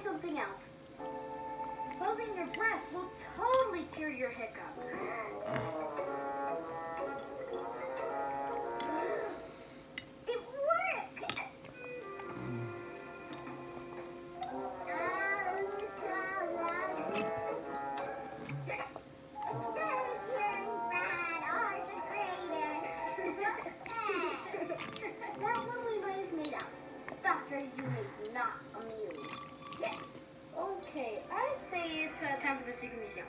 something else. Holding your breath will totally cure your hiccups. It worked! That one we might have made up. Dr. Zoom is not amused. Okay, I'd say it's time for the secret museum.